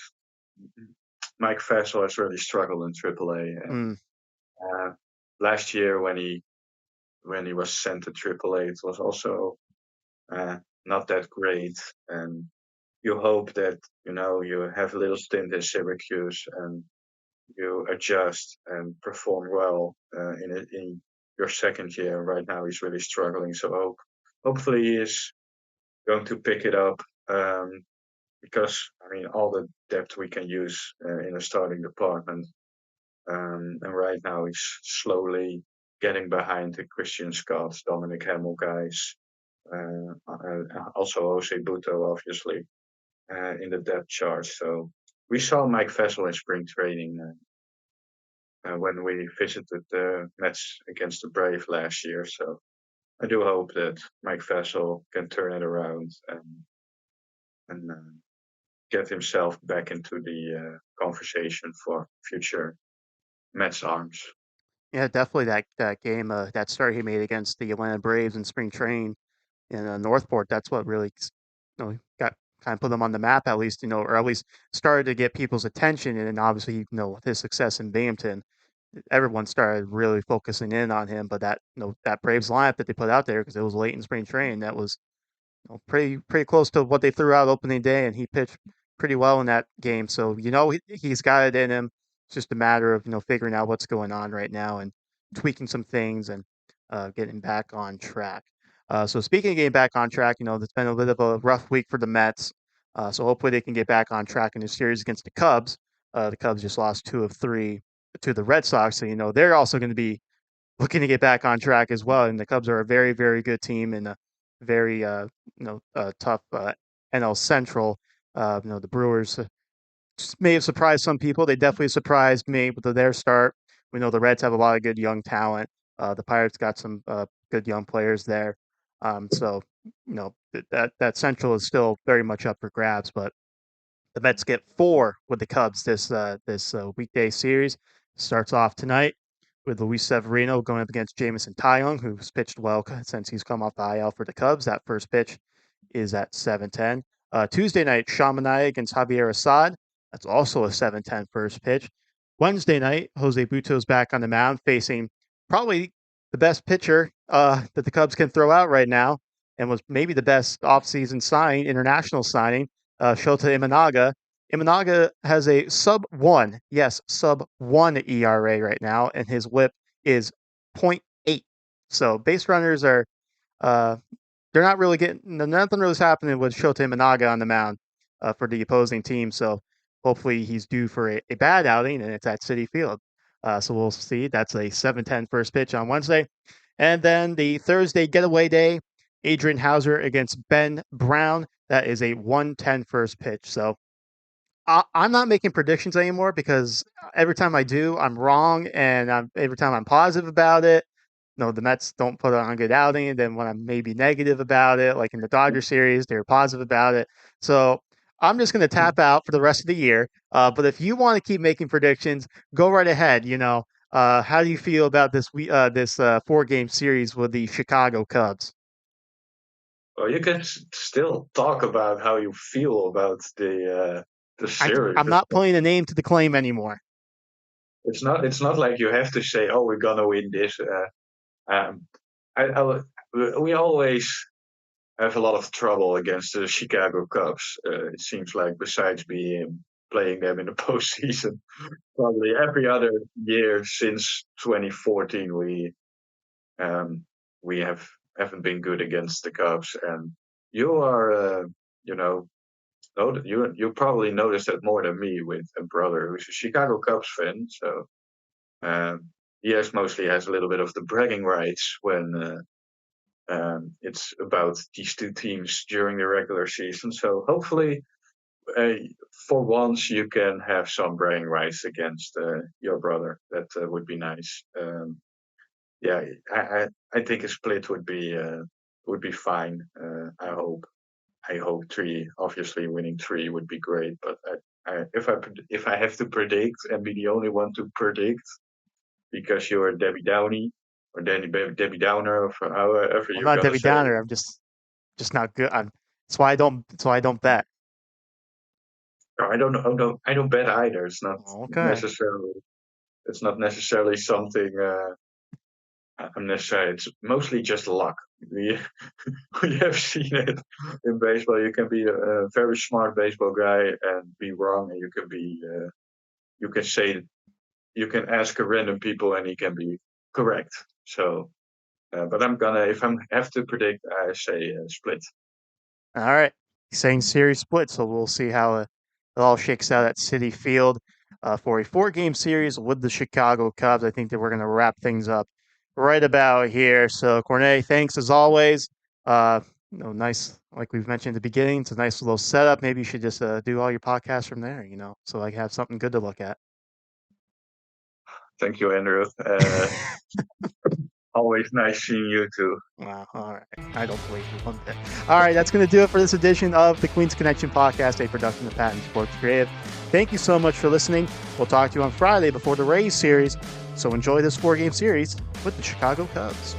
S2: Mike Fassel has really struggled in AAA. And
S1: Mm,
S2: uh, last year when he was sent to AAA, it was also uh, not that great. And you hope that you have a little stint in Syracuse and you adjust and perform well in your second year. Right now, he's really struggling. So hopefully he is going to pick it up because I mean all the depth we can use in a starting department. And right now he's slowly getting behind the Christian Scott, Dominic Hamill guys. Also Jose Buto, obviously, in the depth chart. So we saw Mike Vessel in spring training when we visited the Mets against the Brave last year. So I do hope that Mike Vessel can turn it around and get himself back into the conversation for future Mets arms.
S1: Yeah, definitely that game, that start he made against the Atlanta Braves in spring training in Northport. That's what really, got kind of put him on the map at least, or at least started to get people's attention. And then obviously, with his success in Binghamton, everyone started really focusing in on him. But that Braves lineup that they put out there because it was late in spring training, that was pretty close to what they threw out opening day, and he pitched pretty well in that game. So he's got it in him. It's just a matter of figuring out what's going on right now and tweaking some things and getting back on track. So speaking of getting back on track, it's been a bit of a rough week for the Mets. So hopefully they can get back on track in the series against the Cubs. The Cubs just lost 2 of 3 to the Red Sox, so they're also going to be looking to get back on track as well. And the Cubs are a very, very good team and a very tough NL Central. The Brewers may have surprised some people. They definitely surprised me with their start. We know the Reds have a lot of good young talent. The Pirates got some good young players there. So that Central is still very much up for grabs, but the Mets get 4 with the Cubs this weekday series. Starts off tonight with Luis Severino going up against Jameson Taillon, who's pitched well since he's come off the IL for the Cubs. That first pitch is at 7:10. Tuesday night, Shamanai against Javier Assad. That's also a 7:10 first pitch. Wednesday night, Jose Buto's back on the mound facing probably the best pitcher that the Cubs can throw out right now, and was maybe the best offseason signing, international signing, Shota Imanaga. Imanaga has a sub one, yes, sub one ERA right now, and his WHIP is .8. So base runners are uh, they're not really getting nothing really is happening with Shota Imanaga on the mound for the opposing team. So hopefully he's due for a bad outing, and it's at City Field. So we'll see. That's a 7:10 first pitch on Wednesday, and then the Thursday getaway day, Adrian Houser against Ben Brown. That is a 1:10 first pitch. So I'm not making predictions anymore because every time I do, I'm wrong, and every time I'm positive about it, no, the Mets don't put on a good outing. And then when I'm maybe negative about it, like in the Dodger series, they're positive about it. So I'm just going to tap out for the rest of the year. But if you want to keep making predictions, go right ahead. How do you feel about this 4-game series with the Chicago Cubs?
S2: Well, you can still talk about how you feel about the series.
S1: I'm not putting a name to the claim anymore.
S2: It's not like you have to say, "Oh, we're gonna win this." Um, we always have a lot of trouble against the Chicago Cubs. It seems like besides being playing them in the postseason, probably every other year since 2014, um, we haven't been good against the Cubs. And you are, you know, you probably noticed that more than me with a brother who's a Chicago Cubs fan. So he mostly has a little bit of the bragging rights when it's about these two teams during the regular season. So hopefully, uh, for once, you can have some bragging rights against your brother. That would be nice. Yeah, I think a split would be fine. I hope three. Obviously, winning three would be great. But if I have to predict and be the only one to predict, because you're Debbie Downey or Debbie Downer, or however
S1: I'm
S2: you're
S1: not
S2: gonna
S1: Debbie
S2: say it.
S1: Downer. I'm just not good. That's why I don't bet.
S2: No, I don't bet either.
S1: Okay.
S2: Necessarily. It's not necessarily something unnecessary. It's mostly just luck. We we have seen it in baseball. You can be a very smart baseball guy and be wrong, and you can say you can ask a random people and he can be correct. So, but if I have to predict, I say split.
S1: All right. Saying series split, so we'll see how it all shakes out at City Field for a 4-game series with the Chicago Cubs. I think that we're going to wrap things up right about here. So, Corne, thanks as always. Uh, nice, like we've mentioned at the beginning, it's a nice little setup. Maybe you should just do all your podcasts from there, so I have something good to look at.
S2: Thank you, Andrew. Always nice seeing you too.
S1: Wow. All right. I don't believe you one bit. All right. That's going to do it for this edition of the Queen's Connection podcast, a production of Patent Sports Creative. Thank you so much for listening. We'll talk to you on Friday before the Rays series. So enjoy this 4-game series with the Chicago Cubs.